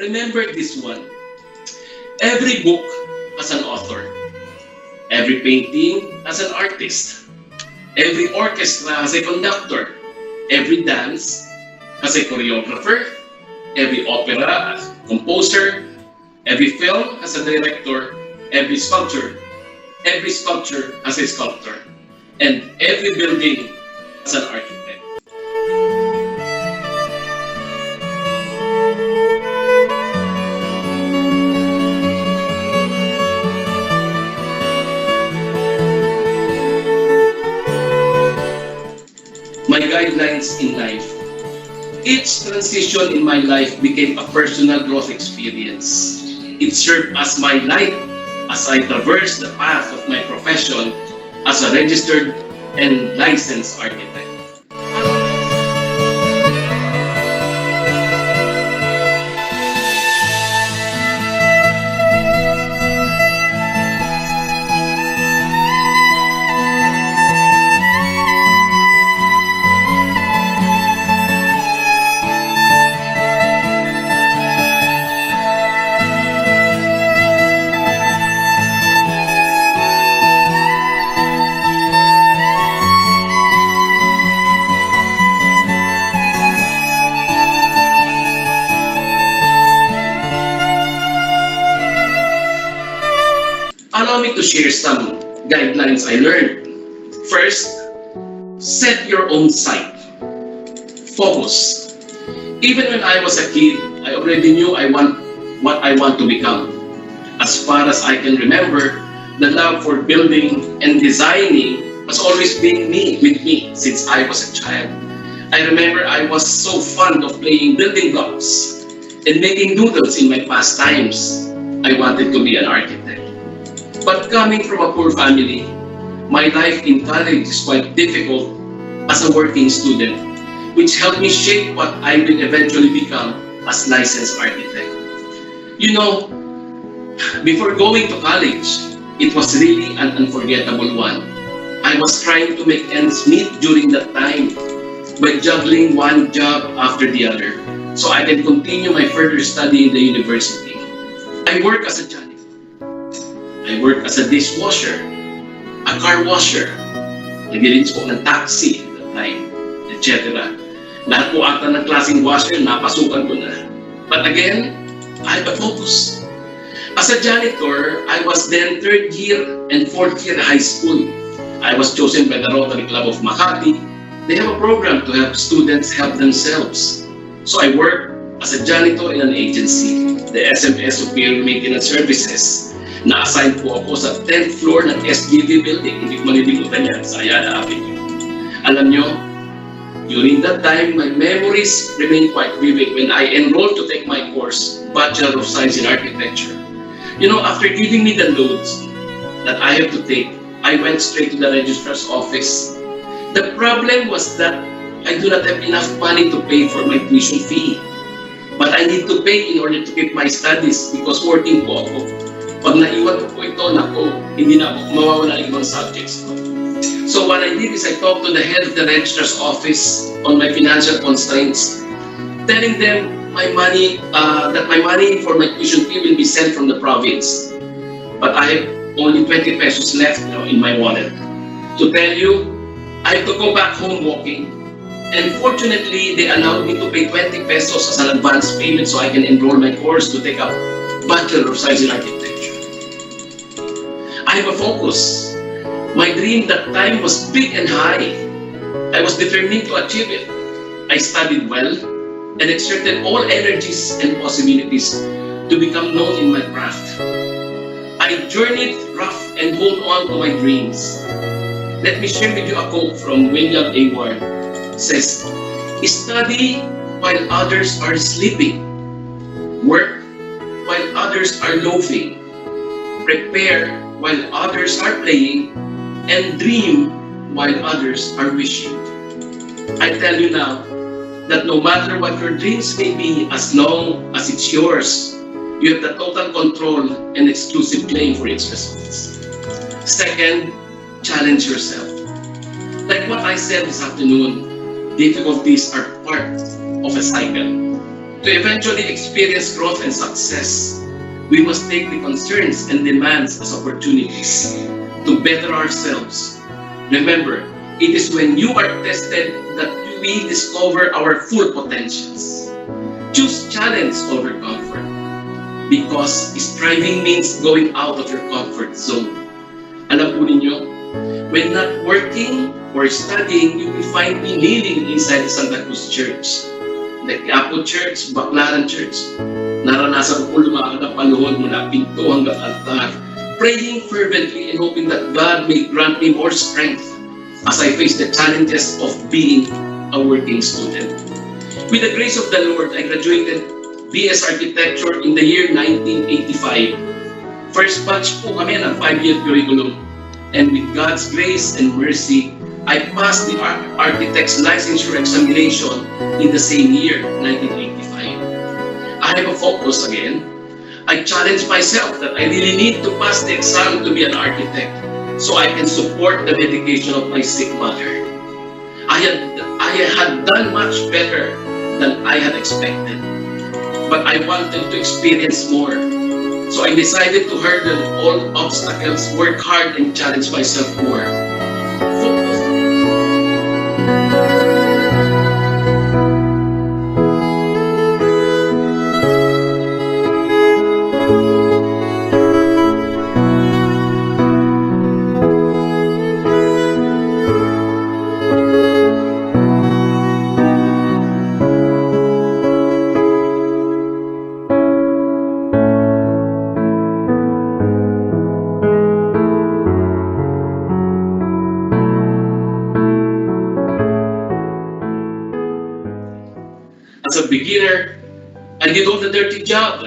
Remember this one. Every book has an author. Every painting has an artist. Every orchestra has a conductor. Every dance has a choreographer. Every opera has a composer. Every film has a director. Every sculpture has a sculptor. And every building has an architect. My guidelines in life. Each transition in my life became a personal growth experience. It served as my light as I traversed the path of my profession as a registered and licensed architect. Allow me to share some guidelines I learned. First, set your own sight. Focus. Even when I was a kid, I already knew what I want to become. As far as I can remember, the love for building and designing has always been with me since I was a child. I remember I was so fond of playing building blocks and making doodles in my pastimes. I wanted to be an architect. But coming from a poor family, my life in college is quite difficult as a working student, which helped me shape what I will eventually become as licensed architect. You know, before going to college, it was really an unforgettable one. I was trying to make ends meet during that time by juggling one job after the other so I can continue my further study in the university. I work as a janitor. I work as a dishwasher, a car washer, nag-rinse po ng taxi at that time, etc. Lahat po ata ng klaseng washer, napasukan ko na. But again, I have a focus. As a janitor, I was then third year and fourth year high school. I was chosen by the Rotary Club of Makati. They have a program to help students help themselves. So I work as a janitor in an agency, the SMS Superior Maintenance Services. Na-assign po ako sa 10th floor ng SGV building. Hindi ko malilimutan yan sa Ayala Avenue. Alam nyo, during that time, my memories remain quite vivid when I enrolled to take my course, Bachelor of Science in Architecture. You know, after giving me the loads that I have to take, I went straight to the registrar's office. The problem was that I do not have enough money to pay for my tuition fee. But I need to pay in order to keep my studies because working po ako. Pag naiwan ko po ito, nako, hindi na ako mawawala ng ibang subjects ko. So what I did is I talked to the head of the registrar's office on my financial constraints, telling them that my money for my tuition fee will be sent from the province. But I have only 20 pesos left in my wallet. To tell you, I have to go back home walking. And fortunately, they allowed me to pay 20 pesos as an advance payment so I can enroll my course to take up Bachelor of Science in Architecture. I have a focus. My dream that time was big and high. I was determined to achieve it. I studied well and exerted all energies and possibilities to become known in my craft. I journeyed rough and hold on to my dreams. Let me share with you a quote from William A. Ward. It says, "Study while others are sleeping. Work while others are loafing. Prepare while others are playing, and dream while others are wishing." I tell you now that no matter what your dreams may be, as long as it's yours, you have the total control and exclusive claim for its results. Second, challenge yourself. Like what I said this afternoon, difficulties are part of a cycle. To eventually experience growth and success, we must take the concerns and demands as opportunities to better ourselves. Remember, it is when you are tested that we discover our full potentials. Choose challenge over comfort, because striving means going out of your comfort zone. Alam po ninyo, when not working or studying, you will find me kneeling inside the Santa Cruz Church. The Quiapo Church, Baclaran Church. Naranasan ko lumakad ang paluhod mula pinto hanggang altar, praying fervently and hoping that God may grant me more strength as I face the challenges of being a working student. With the grace of the Lord, I graduated BS Architecture in the year 1985. First batch po kami ng 5-year curriculum. And with God's grace and mercy, I passed the Architect's Licensure Examination in the same year, 1985. I have a focus again. I challenge myself that I really need to pass the exam to be an architect so I can support the dedication of my sick mother. I had done much better than I had expected, but I wanted to experience more. So I decided to hurdle all obstacles, work hard, and challenge myself more. Focus. As a beginner, I did all the dirty job.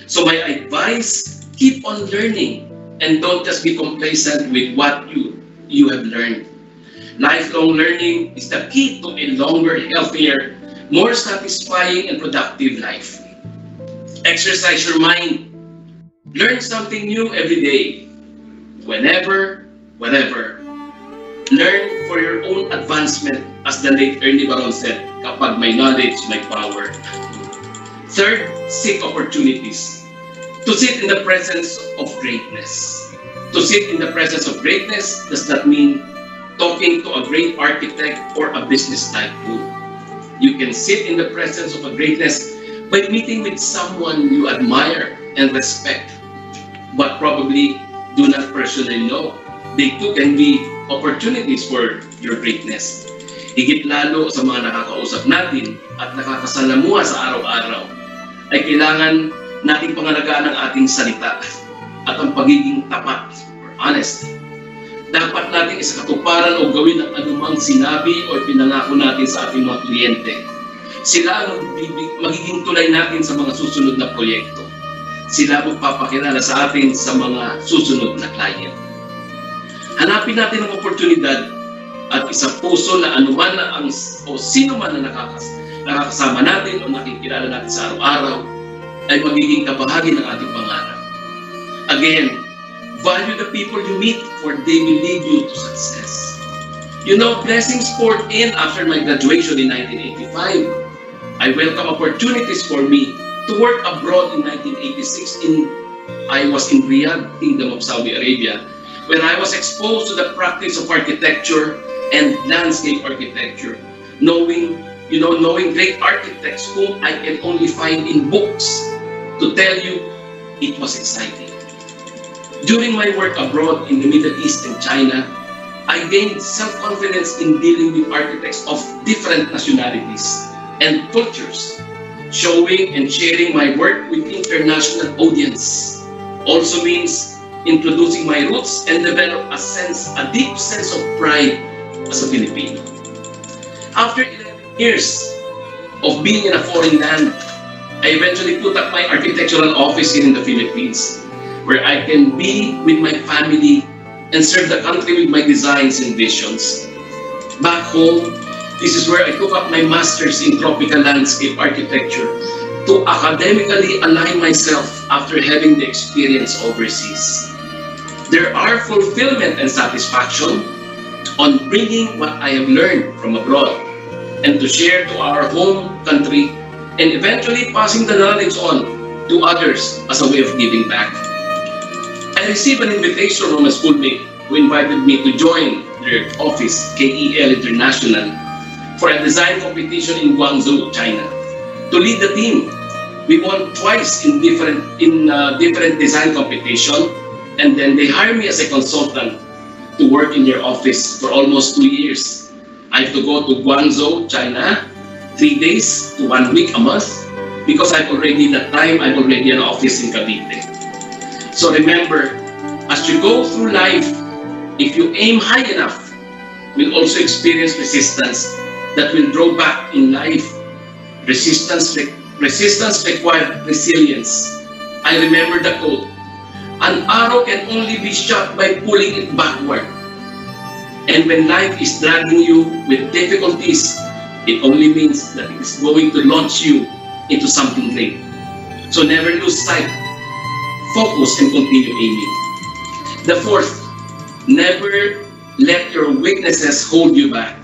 So my advice, keep on learning and don't just be complacent with what you have learned. Lifelong learning is the key to a longer, healthier, more satisfying and productive life. Exercise your mind. Learn something new every day. Whenever, whatever. Learn for your own advancement, as the late Ernie Baron said, kapag may knowledge, may power. Third, seek opportunities. To sit in the presence of greatness. To sit in the presence of greatness does not mean talking to a great architect or a business tycoon. You can sit in the presence of a greatness by meeting with someone you admire and respect, but probably do not personally know. They too can be opportunities for your greatness. Higit lalo sa mga nakakausap natin at nakakasalamuha sa araw-araw, ay kailangan nating pangalagaan ang ating salita at ang pagiging tapat or honesty. Dapat nating isakatuparan o gawin ang anumang sinabi o pinangako natin sa ating mga kliyente. Sila ang magiging tulay natin sa mga susunod na proyekto. Sila magpapakilala sa atin sa mga susunod na client. Hanapin natin ang oportunidad at isang puso na anuman na o sino man na nakakasama natin o nakikilala natin sa araw-araw ay magiging kabahagi ng ating pangarap. Again, value the people you meet, for they will lead you to success. You know, blessings poured in after my graduation in 1985. I welcome opportunities for me to work abroad in 1986. I was in Riyadh, Kingdom of Saudi Arabia, when I was exposed to the practice of architecture and landscape architecture, knowing great architects whom I can only find in books. To tell you, it was exciting. During my work abroad in the Middle East and China, I gained self-confidence in dealing with architects of different nationalities and cultures, showing and sharing my work with international audience. Also means introducing my roots and develop a deep sense of pride as a Filipino. After 11 years of being in a foreign land, I eventually put up my architectural office here in the Philippines, where I can be with my family and serve the country with my designs and visions. Back home, this is where I took up my master's in tropical landscape architecture to academically align myself after having the experience overseas. There are fulfillment and satisfaction on bringing what I have learned from abroad and to share to our home country and eventually passing the knowledge on to others as a way of giving back. I received an invitation from a schoolmate who invited me to join their office, KEL International, for a design competition in Guangzhou, China. To lead the team, we won twice in different design competition, and then they hired me as a consultant to work in their office for almost 2 years. I have to go to Guangzhou, China, 3 days to 1 week a month, because I'm already an office in Cavite. So remember, as you go through life, if you aim high enough, you'll also experience resistance that will draw back in life. Resistance required resilience. I remember the quote, "An arrow can only be shot by pulling it backward." And when life is dragging you with difficulties, it only means that it is going to launch you into something great. So never lose sight. Focus and continue aiming. The fourth, never let your weaknesses hold you back.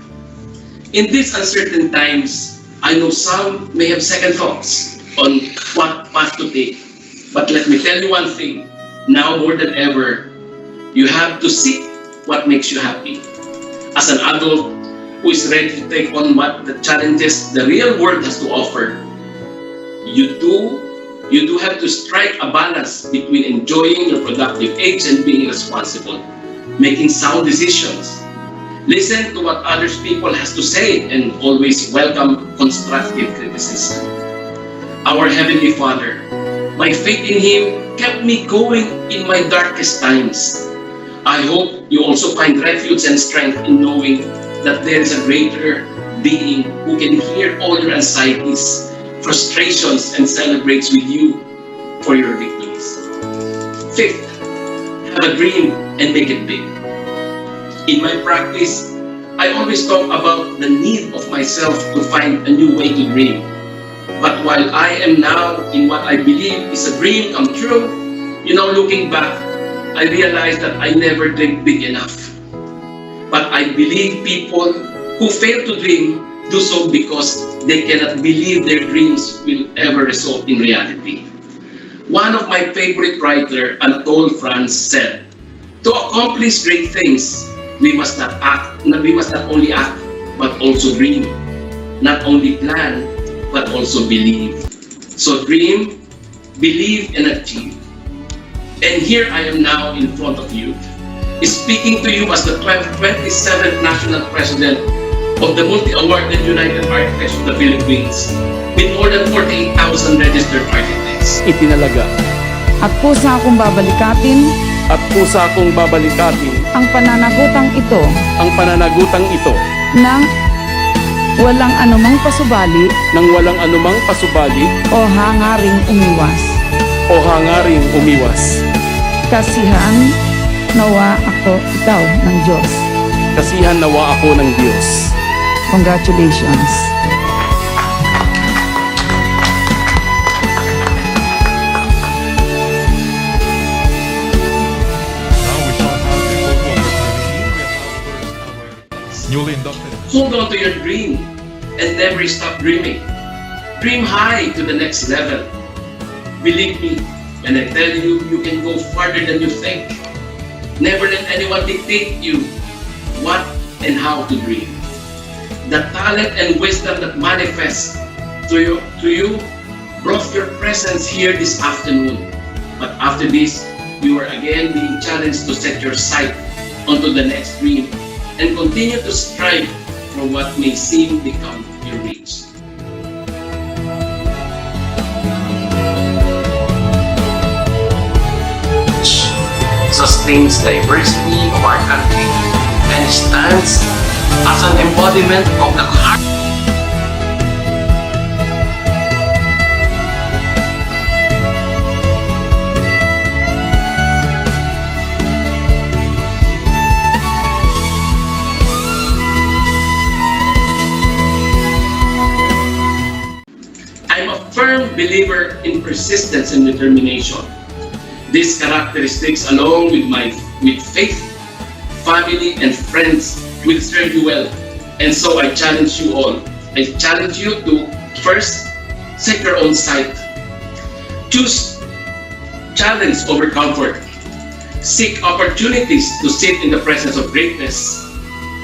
In these uncertain times, I know some may have second thoughts on what path to take. But let me tell you one thing, now more than ever, you have to seek what makes you happy. As an adult who is ready to take on what the challenges the real world has to offer, you do have to strike a balance between enjoying your productive age and being responsible, making sound decisions. Listen to what others people has to say and always welcome constructive criticism. Our Heavenly Father, my faith in Him kept me going in my darkest times. I hope you also find refuge and strength in knowing that there is a greater being who can hear all your anxieties, frustrations, and celebrates with you for your victories. Fifth, have a dream and make it big. In my practice, I always talk about the need of myself to find a new way to dream. But while I am now in what I believe is a dream come true, looking back, I realized that I never dreamed big enough. But I believe people who fail to dream do so because they cannot believe their dreams will ever result in reality. One of my favorite writer, Anatole France, said, "To accomplish great things, we must not only act, but also dream. Not only plan, but also believe." So dream, believe, and achieve. And here I am now in front of you, speaking to you as the 27th National President of the multi-awarded United Architects of the Philippines, with more than 48,000 registered architects. Itinalaga. At pusa akong babalikatin ang pananagutang ito ng walang anumang pasubali o hangaring umiwas. Kasihan nawa ako ng Diyos. Congratulations. Newly inducted. Hold on to your dream and never stop dreaming. Dream high to the next level. Believe me when I tell you, you can go farther than you think. Never let anyone dictate you what and how to dream. The talent and wisdom that manifests to you brought your presence here this afternoon. But after this, you are again being challenged to set your sight onto the next dream and continue to strive for what may seem become your reach. Sustains diversity of our country and stands as an embodiment of the heart. I'm a firm believer in persistence and determination. These characteristics, along with faith, family, and friends, will serve you well. And so I challenge you all. I challenge you to first Set your own sight. Choose challenge over comfort. Seek opportunities to sit in the presence of greatness.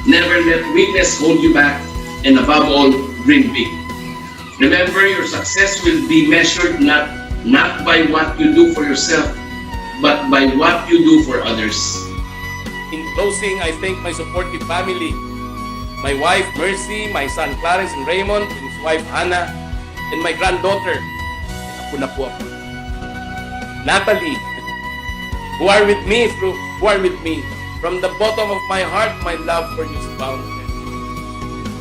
Never let weakness hold you back, and above all, dream big. Remember, your success will be measured not by what you do for yourself, but by what you do for others. In closing, I thank my supportive family, my wife Mercy, my son Clarence and Raymond, and his wife Hannah, and my granddaughter, ako na po ako, Natalie, who are with me from the bottom of my heart. My love for you is boundless.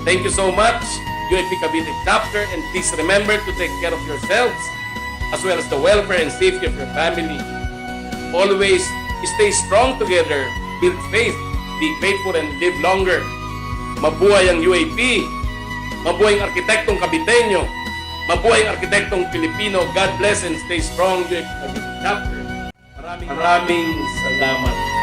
Thank you so much, UAP Cavite chapter, and please remember to take care of yourselves as well as the welfare and safety of your family. Always stay strong together, build faith, be grateful, and live longer. Mabuhay ang UAP, mabuhay ang arkitektong Caviteño, mabuhay ang arkitektong Pilipino. God bless and stay strong, UAP Cavite chapter. Maraming salamat.